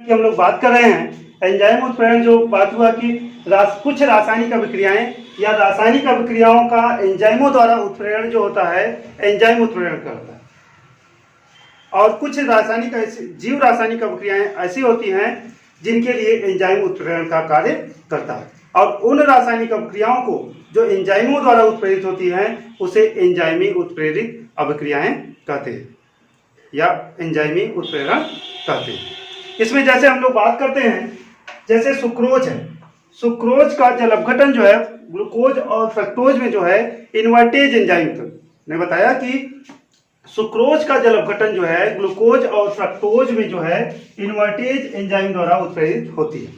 कि हम लोग बात कर रहे हैं एंजाइम उत्प्रेरण। जो बात हुआ कि कुछ रासायनिक अभिक्रियाएं या रासायनिक अभिक्रियाओं का एंजाइमों द्वारा उत्प्रेरण जो होता है एंजाइम उत्प्रेरण करता है, और कुछ जीव रासायनिक अभिक्रियाएं ऐसी होती हैं जिनके लिए एंजाइम उत्प्रेरण का कार्य करता है, और उन रासायनिक अभिक्रियाओं को जो एंजाइमों द्वारा उत्प्रेरित होती हैं उसे एंजाइमी उत्प्रेरित अभिक्रियाएं कहते हैं या एंजाइमी उत्प्रेरण कहते हैं। इसमें जैसे हम लोग बात करते हैं, जैसे सुक्रोज है, सुक्रोज का जल अपघटन जो है ग्लूकोज और फ्रक्टोज में जो है इन्वर्टेज एंजाइम ने बताया कि सुक्रोज का जल अपघटन जो है ग्लूकोज और फ्रक्टोज में जो है इन्वर्टेज एंजाइम द्वारा उत्प्रेरित होती है,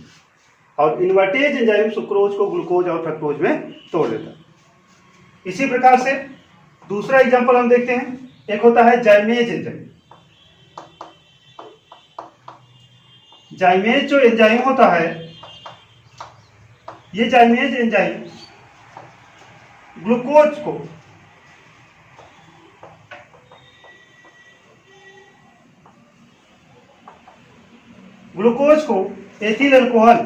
और इन्वर्टेज एंजाइम सुक्रोज को ग्लूकोज और फ्रक्टोज में तोड़ देता है। इसी प्रकार से दूसरा एग्जांपल हम देखते हैं, एक होता है जाइमेज एंजाइम। जाइमेज जो एंजाइम होता है, ये जाइमेज एंजाइम ग्लूकोज को एथिल अल्कोहल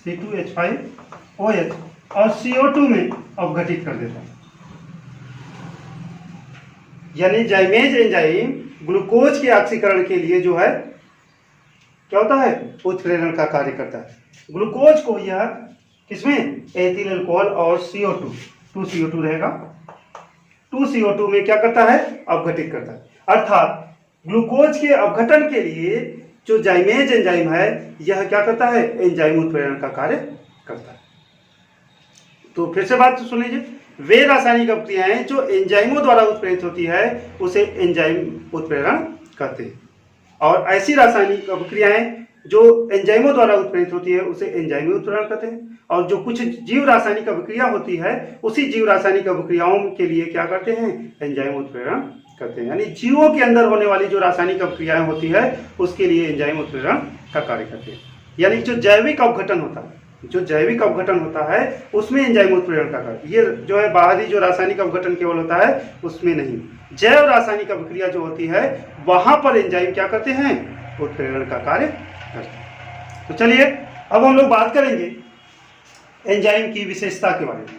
C2H5OH और CO2 में अपघटित कर देता है। यानी जाइमेज एंजाइम ग्लूकोज के ऑक्सीकरण के लिए जो है क्या होता है, उत्प्रेरण का कार्य करता है। ग्लूकोज को यह किसमें, एथिल अल्कोहल और CO2, 2CO2 रहेगा, 2CO2 में क्या करता है, अपघटित करता है। अर्थात ग्लूकोज के अपघटन के लिए जो जाइमेज एंजाइम है यह क्या करता है, एंजाइम उत्प्रेरण का कार्य करता है। तो फिर से बात सुन लीजिए, वे रासायनिक अभिक्रियाएं जो एंजाइमों द्वारा उत्प्रेरित होती है उसे एंजाइम उत्प्रेरण कहते हैं, और ऐसी रासायनिक अभिक्रियाएं जो एंजाइमों द्वारा उत्प्रेरित होती है उसे एंजाइमी उत्प्रेरण कहते हैं। और जो कुछ जीव रासायनिक अभिक्रिया होती है उसी जीव रासायनिक अभिक्रियाओं के लिए क्या करते हैं, एंजाइम उत्प्रेरण करते हैं। यानी जीवों के अंदर होने वाली जो रासायनिक अभिक्रियाएं होती है उसके लिए एंजाइम उत्प्रेरण का कार्य करते हैं। यानी जो जैविक अपघटन होता है, जो जैविक अपघटन होता है उसमें एंजाइम उत्प्रेरण का कार्य, ये जो है बाहरी जो रासायनिक अपघटन केवल होता है उसमें नहीं, जैव रासायनिक अभिक्रिया जो होती है वहां पर एंजाइम क्या करते हैं, उत्प्रेरण का कार्य करते हैं। तो चलिए अब हम लोग बात करेंगे एंजाइम की विशेषता के बारे में।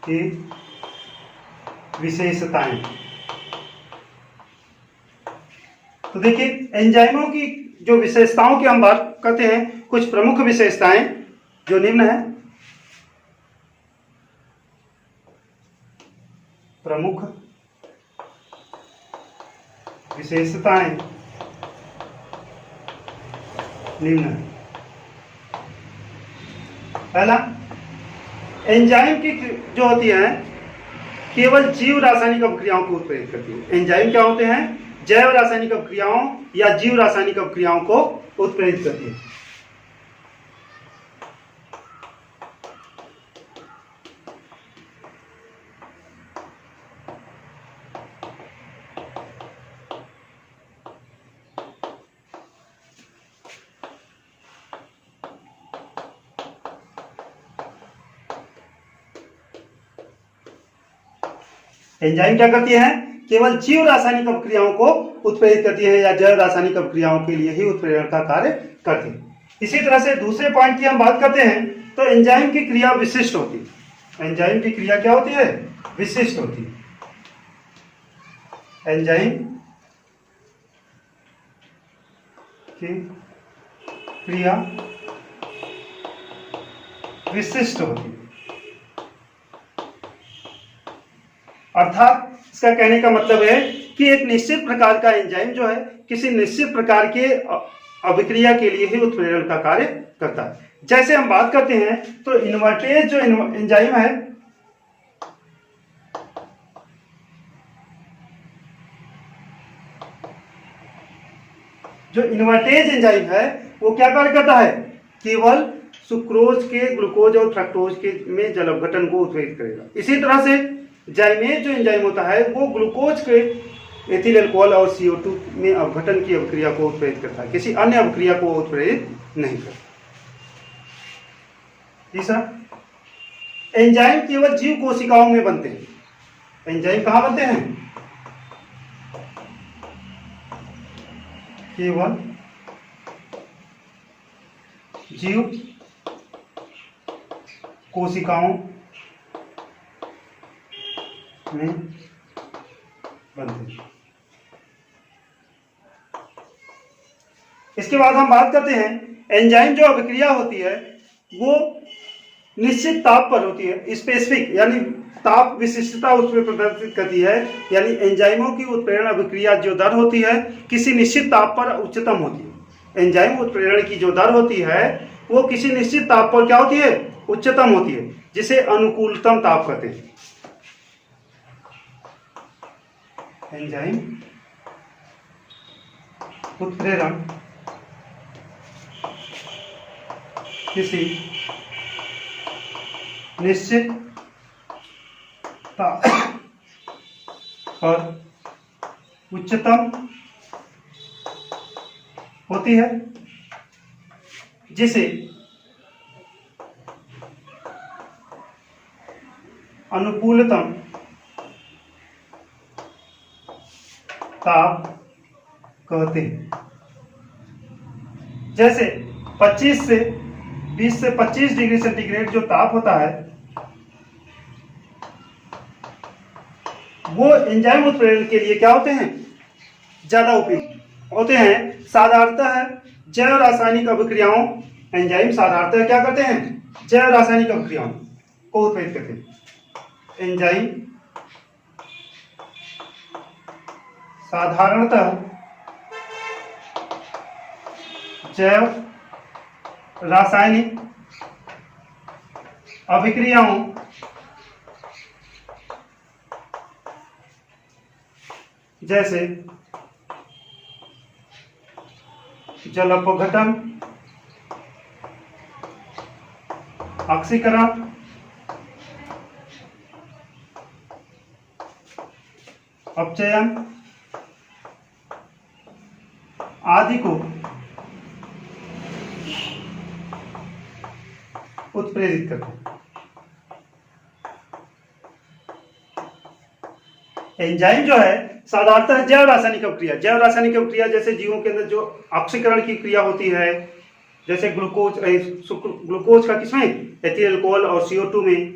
की विशेषताएं, तो देखिए एंजाइमों की जो विशेषताओं की हम बात करते हैं, कुछ प्रमुख विशेषताएं जो निम्न है। प्रमुख विशेषताएं निम्न है। पहला, एंजाइम की जो होती है केवल जीव रासायनिक अभिक्रियाओं को उत्प्रेरित करती है। एंजाइम क्या होते हैं, जैव रासायनिक अभिक्रियाओं या जीव रासायनिक अभिक्रियाओं को उत्प्रेरित करती है। एंजाइम क्या करती है, केवल जीव रासायनिक अभिक्रियाओं को उत्प्रेरित करती है या जैव रासायनिक अभिक्रियाओं के लिए ही उत्प्रेरण का कार्य करती है। इसी तरह से दूसरे पॉइंट की हम बात करते हैं तो एंजाइम की क्रिया विशिष्ट होती है। एंजाइम की क्रिया क्या होती है, विशिष्ट होती है। एंजाइम की क्रिया विशिष्ट होती है, अर्थात इसका कहने का मतलब है कि एक निश्चित प्रकार का एंजाइम जो है किसी निश्चित प्रकार के अभिक्रिया के लिए ही उत्प्रेरण का कार्य करता है। जैसे हम बात करते हैं तो इन्वर्टेज जो एंजाइम है, जो इन्वर्टेज एंजाइम है वो क्या कार्य करता है, केवल सुक्रोज के ग्लूकोज और फ्रक्टोज के में जल अपघटन को उत्प्रेरित करेगा। इसी तरह से जाइमेज जो एंजाइम होता है वो ग्लूकोज के एथिल अल्कोहल और CO2 में अपघटन की अभिक्रिया को उत्प्रेरित करता है, किसी अन्य अभिक्रिया को उत्प्रेरित नहीं करता। तीसरा, एंजाइम केवल जीव कोशिकाओं में बनते हैं। एंजाइम कहां बनते हैं? केवल जीव कोशिकाओं में बनते हैं। इसके बाद हम बात करते हैं, एंजाइम जो अभिक्रिया होती है वो निश्चित ताप पर होती है, स्पेसिफिक, यानी ताप विशिष्टता उसमें प्रदर्शित करती है। यानी एंजाइमों की उत्प्रेरण अभिक्रिया जो दर होती है किसी निश्चित ताप पर उच्चतम होती है। एंजाइम उत्प्रेरण की जो दर होती है वो किसी निश्चित ताप पर क्या होती है? उच्चतम होती है, जिसे अनुकूलतम ताप कहते हैं। एंजाइम उत्प्रेरण किसी निश्चित ताप पर उच्चतम होती है, जिसे अनुकूलतम ताप कहते हैं। जैसे 20 से 25 डिग्री सेंटीग्रेड जो ताप होता है वो एंजाइम उत्प्रेरण के लिए क्या होते हैं? ज्यादा उपयुक्त होते हैं। साधारणतः जैव रासायनिक अभिक्रियाओं, एंजाइम साधारणतः क्या करते हैं? जैव रासायनिक अभिक्रियाओं को उत्प्रेरित करते हैं। एंजाइम साधारणतः जैव रासायनिक अभिक्रियाओं जैसे जल अपघटन, ऑक्सीकरण, अपचयन आदि को उत्प्रेरित करते हैं। एंजाइम जो है साधारणतः जैव रासायनिक अभिक्रिया जैसे जीवों के अंदर जो ऑक्सीकरण की क्रिया होती है, जैसे ग्लूकोज का किसमें? एथिल अल्कोहल और CO2 में।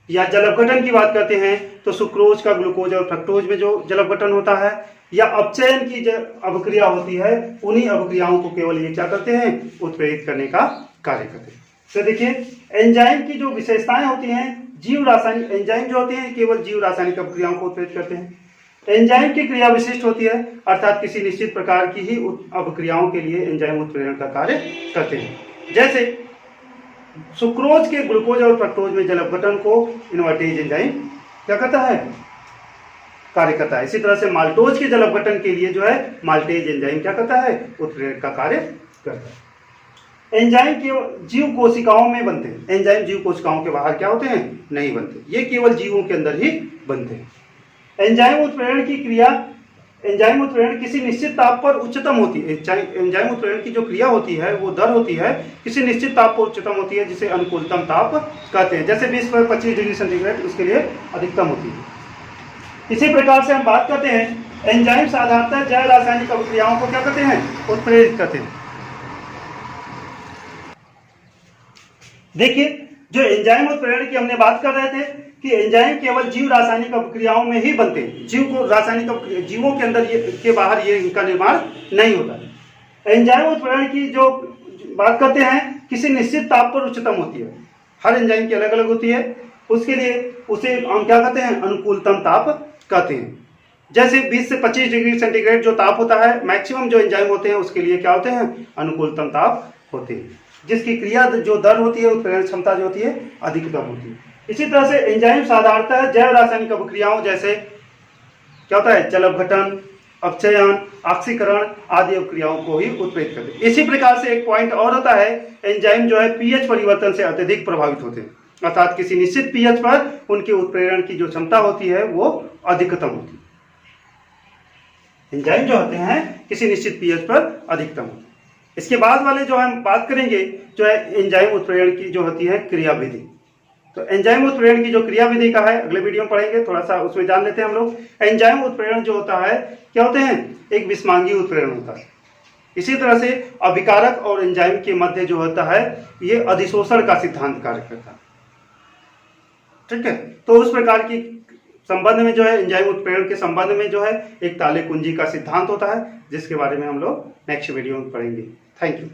या जल अपघटन की बात करते हैं तो सुक्रोज का ग्लूकोज और फ्रक्टोज में जो जल अपघटन होता है, या अपचयन की जो अभिक्रिया होती है, उन्हीं अभिक्रियाओं को केवल ये क्या करते हैं? उत्प्रेरित करने का कार्य करते हैं। तो देखिए एंजाइम की जो विशेषताएं होती हैं, जीव रासायनिक एंजाइम जो होते हैं केवल जीव रासायनिक अभिक्रियाओं को उत्प्रेरित करते हैं। एंजाइम की क्रिया विशिष्ट होती है, अर्थात किसी निश्चित प्रकार की ही अभिक्रियाओं के लिए एंजाइम उत्प्रेरण का कार्य करते हैं। जैसे सुक्रोज के ग्लूकोज और फ्रक्टोज में जल अपघटन को इन्वर्टेज एंजाइम क्या करता है? कार्य करता है। इसी तरह से माल्टोज के जल अपघटन के लिए जो है माल्टेज एंजाइम क्या करता है? उत्प्रेरक का कार्य करता है। एंजाइम केवल जीव कोशिकाओं में बनते हैं। एंजाइम जीव कोशिकाओं के बाहर क्या होते हैं? नहीं बनते, ये केवल जीवों के अंदर ही बनते हैं। एंजाइम उत्प्रेरण की क्रिया, एंजाइम उत्प्रेरण किसी निश्चित ताप पर उच्चतम होती है। एंजाइम उत्प्रेरण की जो क्रिया होती है वो दर होती है किसी निश्चित ताप पर उच्चतम होती है, जिसे अनुकूलतम ताप कहते हैं। जैसे 20 से 25 डिग्री सेंटीग्रेड उसके लिए अधिकतम होती है। इसी प्रकार से हम बात करते हैं एंजाइम साधारणतः जैव रासायनिक अभिक्रियाओं को क्या करते हैं? उत्प्रेरित करते हैं। देखिए जो एंजाइम उत्प्रेरण की हमने बात कर रहे थे कि एंजाइम केवल जीव रासायनिक अभिक्रियाओं में ही बनते हैं। जीवों के अंदर के बाहर ये इनका निर्माण नहीं होता। एंजाइम उत्प्रेरण की जो बात करते हैं किसी निश्चित ताप पर उच्चतम होती है। हर एंजाइम की अलग अलग होती है, उसके लिए उसे हम क्या कहते हैं? अनुकूलतम ताप कहते हैं। जैसे 20 से 25 डिग्री सेंटीग्रेड जो ताप होता है, मैक्सिमम जो एंजाइम होते हैं उसके लिए क्या होते हैं? अनुकूलतम ताप होते हैं, जिसकी क्रिया जो दर होती है, उत्प्रेरण क्षमता जो होती है अधिकतम होती है। इसी तरह से एंजाइम साधारणतः जैव रासायनिक अभिक्रियाओं जैसे क्या होता है? जल अपघटन, अपचयन, ऑक्सीकरण आदि अभिक्रियाओं को ही उत्प्रेरित करते हैं। इसी प्रकार से एक पॉइंट और होता है, एंजाइम जो है पीएच परिवर्तन से अत्यधिक प्रभावित होते हैं, अर्थात किसी निश्चित पीएच पर उनके उत्प्रेरण की जो क्षमता होती है वो अधिकतम होती है। एंजाइम जो होते हैं किसी निश्चित पीएच पर अधिकतम होते हैं। इसके बाद वाले जो हम बात करेंगे जो है एंजाइम उत्प्रेरण की जो होती है क्रियाविधि। तो एंजाइम उत्प्रेरण की जो क्रियाविधि का है अगले वीडियो में पढ़ेंगे, थोड़ा सा उसमें जान लेते हैं हम लोग। एंजाइम उत्प्रेरण जो होता है क्या होते हैं, एक विषमांगी उत्प्रेरण होता है। इसी तरह से अभिकारक और एंजाइम के मध्य जो होता है ये अधिशोषण का सिद्धांत कार्य करता है। ठीक है, तो उस प्रकार की संबंध में जो है एंजाइम उत्प्रेरण के संबंध में जो है एक ताले कुंजी का सिद्धांत होता है, जिसके बारे में हम लोग नेक्स्ट वीडियो में पढ़ेंगे। Thank you.